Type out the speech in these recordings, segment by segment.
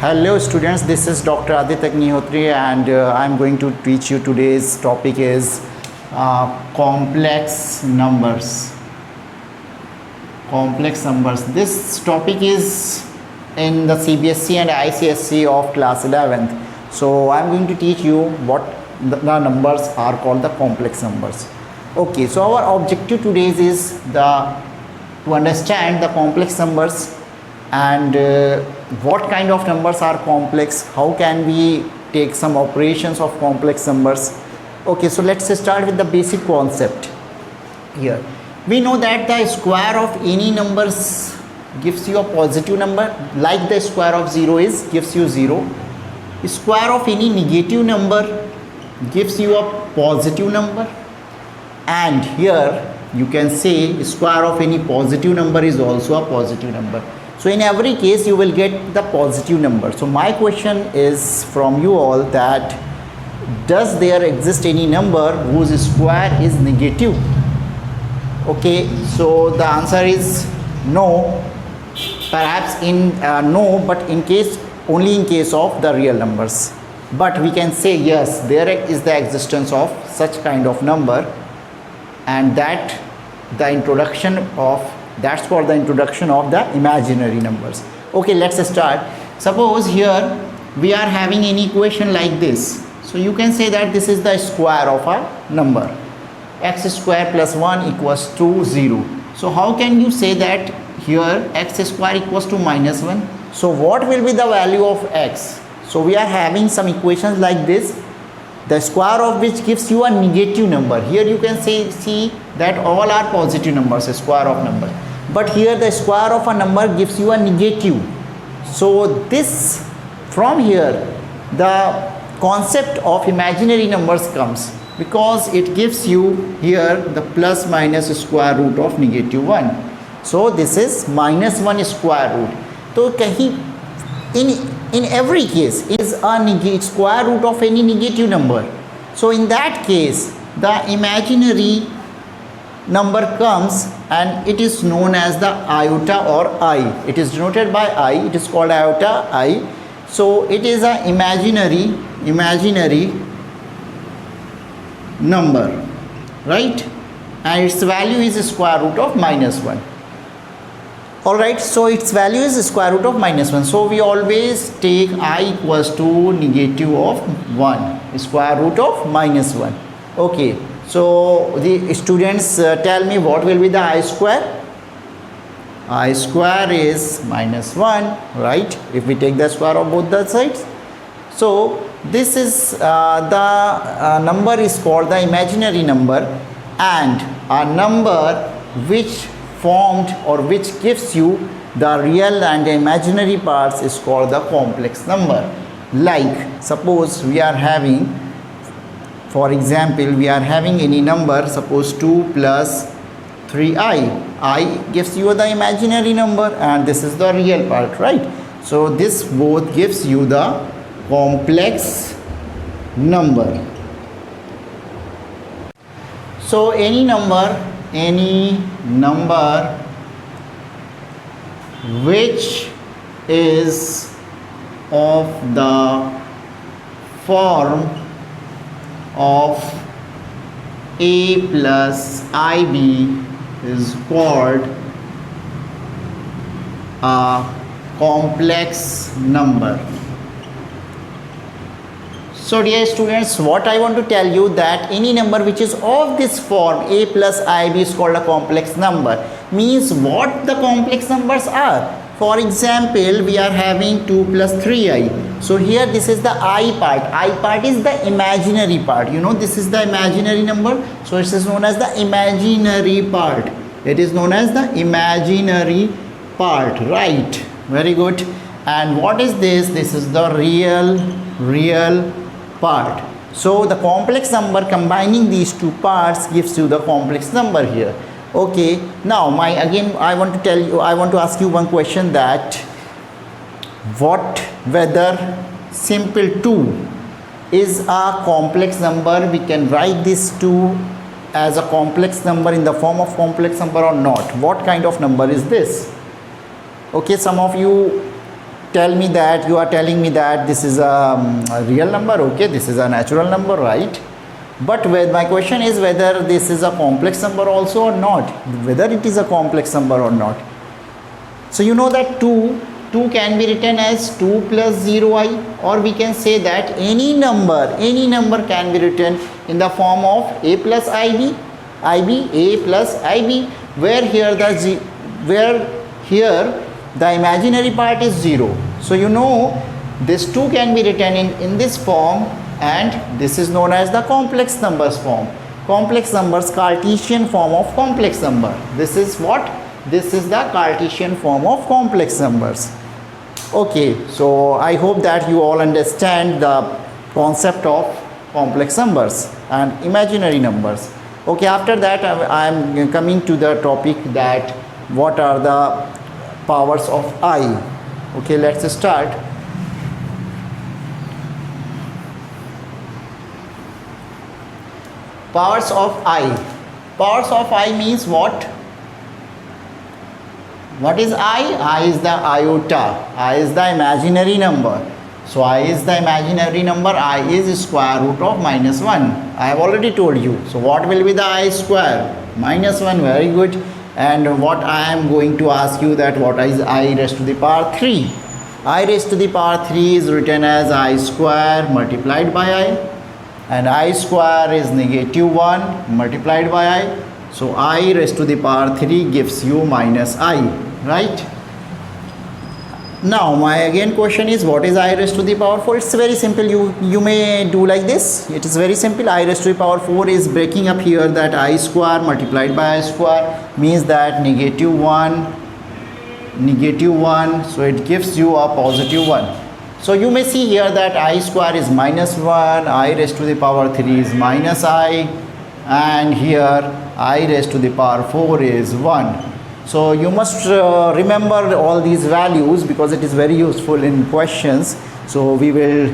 Hello students, this is Dr. Aditya Agnihotri and I'm going to teach you today's topic is complex numbers. Complex numbers. This topic is in the CBSE and ICSE of class 11th. So I'm going to teach you what the numbers are called, the complex numbers. Okay, so our objective today is to understand the complex numbers and what kind of numbers are complex, how can we take some operations of complex numbers. Okay, so let's start with the basic concept. Here we know that the square of any numbers gives you a positive number, like the square of 0 gives you 0. Square of any negative number gives you a positive number, and here you can say square of any positive number is also a positive number. So in every case you will get the positive number. So my question is from you all that does there exist any number whose square is negative? Okay, so the answer is no. Perhaps in no, but only in case of the real numbers. But we can say yes, there is the existence of such kind of number, and that's for the introduction of the imaginary numbers. Okay, let's start. Suppose here we are having an equation like this. So you can say that this is the square of a number. X square plus 1 equals to 0. So how can you say that here x square equals to minus 1? So what will be the value of x? So we are having some equations like this, the square of which gives you a negative number. Here you can see that all are positive numbers, a square of number. But here the square of a number gives you a negative. So this, from here the concept of imaginary numbers comes, because it gives you here the plus minus square root of negative 1. So this is minus 1 square root. So in every case is a square root of any negative number. So in that case the imaginary number comes and it is known as the iota or I. It is denoted by I. It is called iota I. So it is an imaginary number, right? And its value is square root of minus 1. Alright, so its value is square root of minus 1. So we always take I equals to negative of 1, square root of minus 1. Okay, so the students tell me what will be the I square? I square is minus 1, right? If we take the square of both the sides. So this is the number is called the imaginary number, and a number which formed or which gives you the real and the imaginary parts is called the complex number. Like suppose we are having, for example, we are having any number, suppose 2 plus 3i. I gives you the imaginary number and this is the real part, right? So this both gives you the complex number. So any number which is of the form of a plus ib is called a complex number. So dear students, what I want to tell you that any number which is of this form a plus ib is called a complex number. Means what the complex numbers are. For example, we are having 2 plus 3i. So here this is the I part. I part is the imaginary part. You know, this is the imaginary number. So it is known as the imaginary part. It is known as the imaginary part, right? Very good. And what is this? This is the real part. So the complex number combining these two parts gives you the complex number here. Okay, now I want to ask you one question, that whether simple 2 is a complex number. We can write this 2 as a complex number in the form of complex number or not. What kind of number is this? Okay, some of you tell me that you are telling me that this is a real number. Okay, this is a natural number, right? But my question is whether this is a complex number also or not, whether it is a complex number or not. So you know that 2 can be written as 2 plus 0i, or we can say that any number can be written in the form of a plus ib, a plus ib, where here the imaginary part is 0. So you know this 2 can be written in this form, and this is known as the complex numbers form. Complex numbers, Cartesian form of complex number. This is what? This is the Cartesian form of complex numbers. Okay, so I hope that you all understand the concept of complex numbers and imaginary numbers. Okay, after that I am coming to the topic that what are the powers of I. Okay, let's start. Powers of I. Powers of I means what? What is I? I is the iota. I is the imaginary number. So I is the imaginary number. I is square root of minus 1. I have already told you. So what will be the I square? Minus 1. Very good. And what I am going to ask you, that what is I raised to the power 3? I raised to the power 3 is written as I square multiplied by I. And I square is negative 1 multiplied by I. So I raised to the power 3 gives you minus I, right? Now my again question is, what is I raised to the power 4? It's very simple. You may do like this. It is very simple. I raised to the power 4 is breaking up here, that I square multiplied by I square means that negative 1, so it gives you a positive 1. So you may see here that I square is minus 1, I raised to the power 3 is minus I, and here I raised to the power 4 is 1. So you must remember all these values, because it is very useful in questions. So we will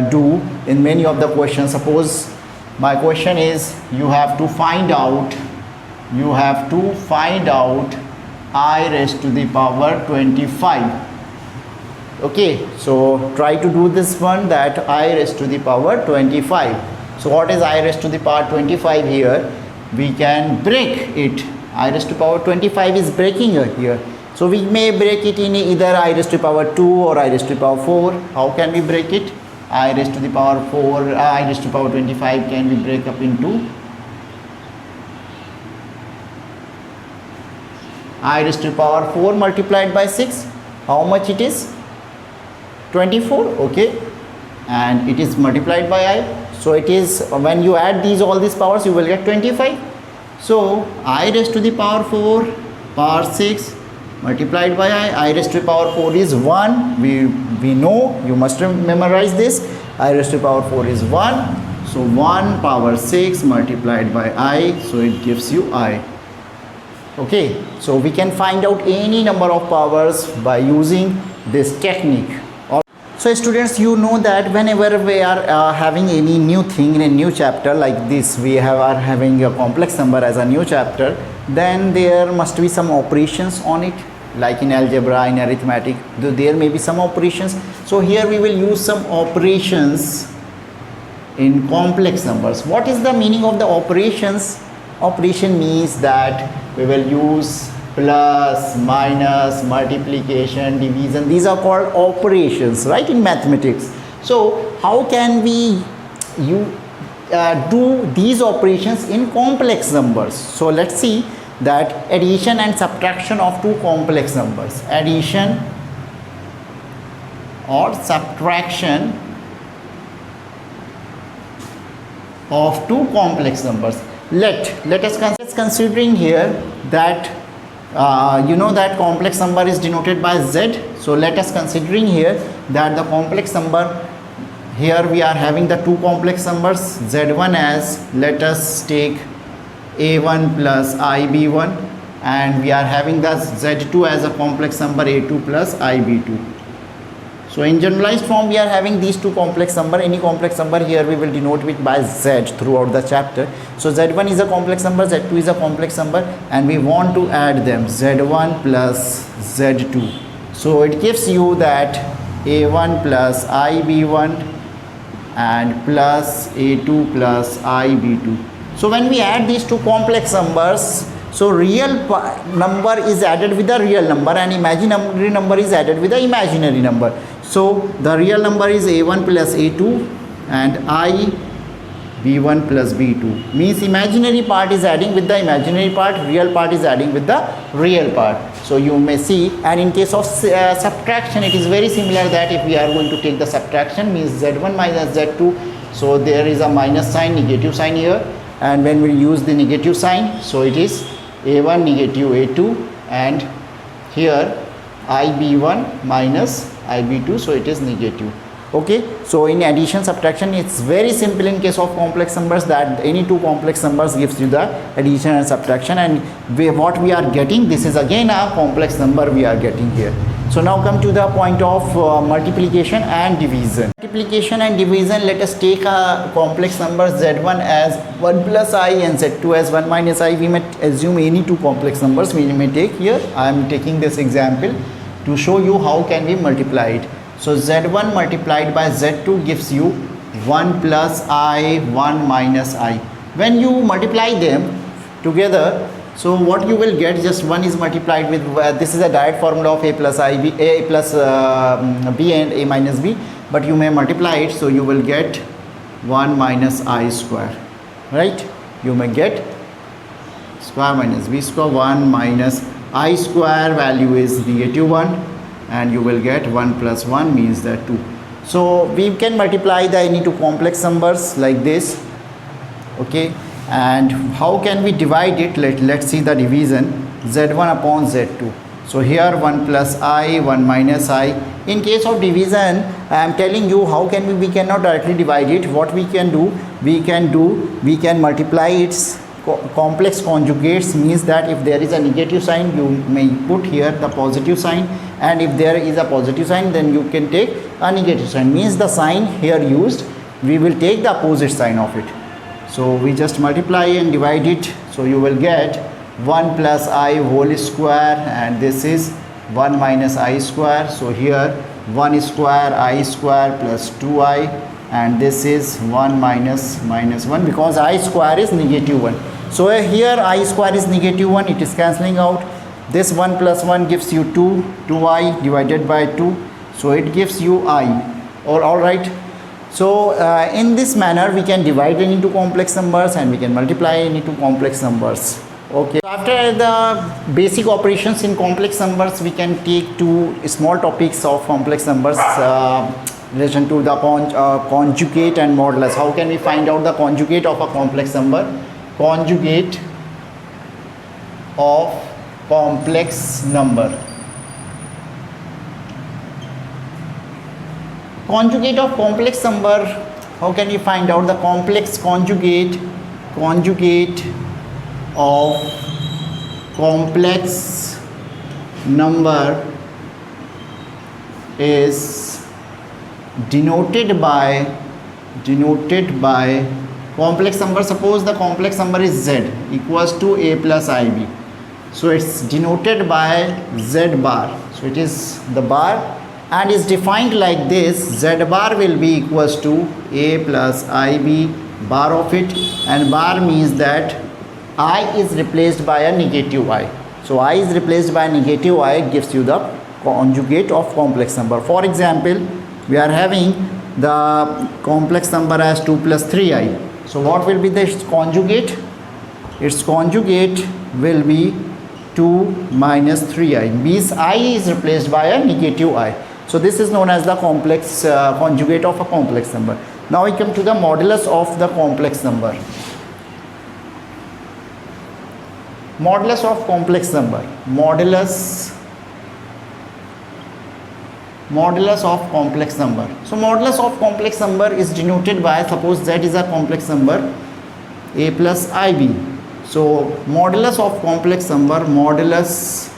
do in many of the questions. Suppose my question is, you have to find out I raised to the power 25. Okay, so try to do this one, that I raised to the power 25. So what is I raised to the power 25 here? We can break it. I raised to the power 25 is breaking here. So we may break it in either I raised to the power 2 or I raised to the power 4. How can we break it? I raised to the power 4, I raised to the power 25 can we break up into I raised to the power 4 multiplied by 6. How much it is? 24. Okay, and it is multiplied by I. So it is, when you add all these powers, you will get 25. So I raised to the power 4 power 6 multiplied by I raised to the power 4 is 1. We know, you must memorize this. I raised to the power 4 is 1. So 1 power 6 multiplied by I, so it gives you I. Okay, so we can find out any number of powers by using this technique. So students, you know that whenever we are having any new thing in a new chapter like this, we are having a complex number as a new chapter, then there must be some operations on it, like in algebra, in arithmetic, there may be some operations. So here we will use some operations in complex numbers. What is the meaning of the operations? Operation means that we will use plus, minus, multiplication, division. These are called operations, right, in mathematics. So how can we do these operations in complex numbers? So let's see that addition and subtraction of two complex numbers. Addition or subtraction of two complex numbers. Let us considering here that you know that complex number is denoted by Z. So let us considering here that the complex number, here we are having the two complex numbers Z1 as, let us take A1 plus IB1, and we are having the Z2 as a complex number A2 plus IB2. So in generalized form we are having these two complex number. Any complex number here we will denote it by Z throughout the chapter. So Z1 is a complex number, Z2 is a complex number, and we want to add them, Z1 plus Z2. So it gives you that a1 plus ib1 and plus a2 plus ib2. So when we add these two complex numbers, so real number is added with the real number and imaginary number is added with the imaginary number. So the real number is a1 plus a2 and I b1 plus b2, means imaginary part is adding with the imaginary part, real part is adding with the real part. So you may see, and in case of subtraction it is very similar, that if we are going to take the subtraction, means z1 minus z2, so there is a minus sign, negative sign here, and when we use the negative sign, so it is a1 negative a2 and here ib1 minus ib2, so it is negative. Okay, so in addition subtraction it's very simple in case of complex numbers, that any two complex numbers gives you the addition and subtraction, and what we are getting, this is again a complex number we are getting here. So now come to the point of multiplication and division. Multiplication and division, let us take a complex number z1 as 1 plus I and z2 as 1 minus I. We may assume any two complex numbers we may take here. I am taking this example to show you how can we multiply it. So z1 multiplied by z2 gives you 1 plus I, 1 minus I. When you multiply them together, so what you will get, just 1 is multiplied with, this is a direct formula of a plus I, a plus b and a minus b, but you may multiply it, so you will get 1 minus I square, right? You may get square minus b square, 1 minus I square, value is negative 1. And you will get 1 plus 1 means that 2. So we can multiply the any two complex numbers like this. Okay, and how can we divide it? Let's see the division, z1 upon z2. So here 1 plus I, 1 minus I. In case of division, I am telling you how can we cannot directly divide it. What we can do, we can multiply its complex conjugates, means that if there is a negative sign, you may put here the positive sign, and if there is a positive sign, then you can take a negative sign, means the sign here used, we will take the opposite sign of it. So we just multiply and divide it, so you will get 1 plus I whole square, and this is 1 minus I square. So here 1 square I square plus 2I, and this is 1 minus 1, because I square is negative 1. So here I square is negative 1, it is cancelling out. This 1 plus 1 gives you 2, 2I divided by 2, so it gives you I. All right. So in this manner we can divide into complex numbers and we can multiply into complex numbers. Okay. After the basic operations in complex numbers, we can take two small topics of complex numbers. Relation to the conjugate and modulus. How can we find out the conjugate of a complex number? Conjugate of complex number. Conjugate of complex number. How can we find out the complex conjugate? Conjugate of complex number is denoted by complex number. Suppose the complex number is z equals to a plus ib, so it's denoted by z bar. So it is the bar and is defined like this: z bar will be equals to a plus ib bar of it, and bar means that I is replaced by a negative I. So I is replaced by negative I gives you the conjugate of complex number. For example, we are having the complex number as 2 plus 3i. So what will be the conjugate? Its conjugate will be 2 minus 3i, means I is replaced by a negative I. So this is known as the complex conjugate of a complex number. Now we come to the modulus of the complex number. Modulus of complex number. Modulus of complex number. So modulus of complex number is denoted by, suppose z is a complex number, a plus ib. So modulus of complex number, modulus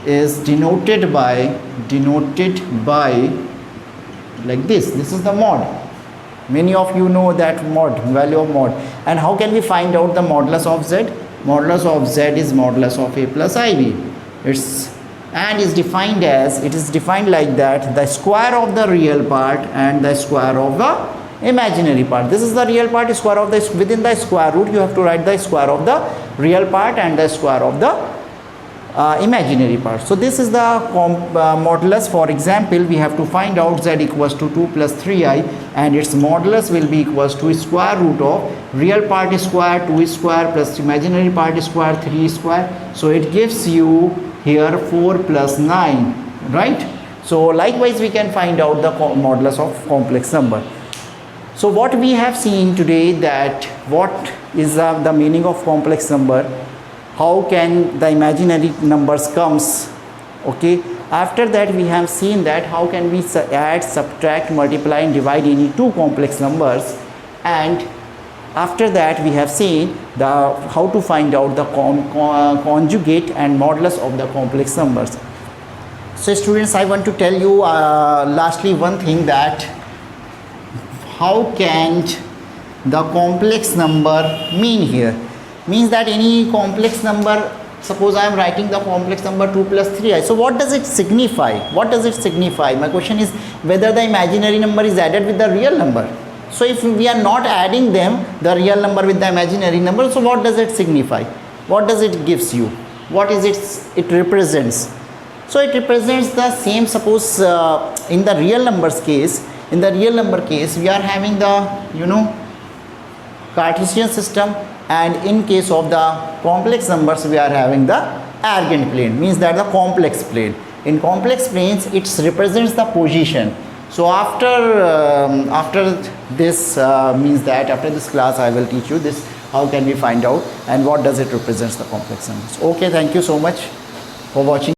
is denoted by like this. This is the mod. Many of you know that mod, value of mod. And how can we find out the modulus of z? Modulus of z is modulus of a plus ib. It's and is defined as, it is defined like that, the square of the real part and the square of the imaginary part. This is the real part, square of the, within the square root you have to write the square of the real part and the square of the imaginary part. So this is the modulus. For example, we have to find out z equals to 2 plus 3i, and its modulus will be equals to square root of real part square 2 square plus imaginary part square 3 square. So it gives you here 4 plus 9, right? So likewise we can find out the modulus of complex number. So what we have seen today, that what is the meaning of complex number, how can the imaginary numbers comes, okay. After that we have seen that how can we add, subtract, multiply and divide any two complex numbers, and after that we have seen the how to find out the conjugate and modulus of the complex numbers. So students, I want to tell you lastly one thing, that how can the complex number mean here. Means that any complex number, suppose I am writing the complex number 2 plus 3i. So what does it signify? What does it signify? My question is whether the imaginary number is added with the real number. So if we are not adding them, the real number with the imaginary number, so what does it signify? What does it gives you? What is it represents? So it represents the same. Suppose in the real numbers case, we are having the Cartesian system, and in case of the complex numbers we are having the Argand plane, means that the complex plane. In complex planes it represents the position. So after this means that after this class I will teach you this, how can we find out and what does it represents the complex numbers. Okay, thank you so much for watching.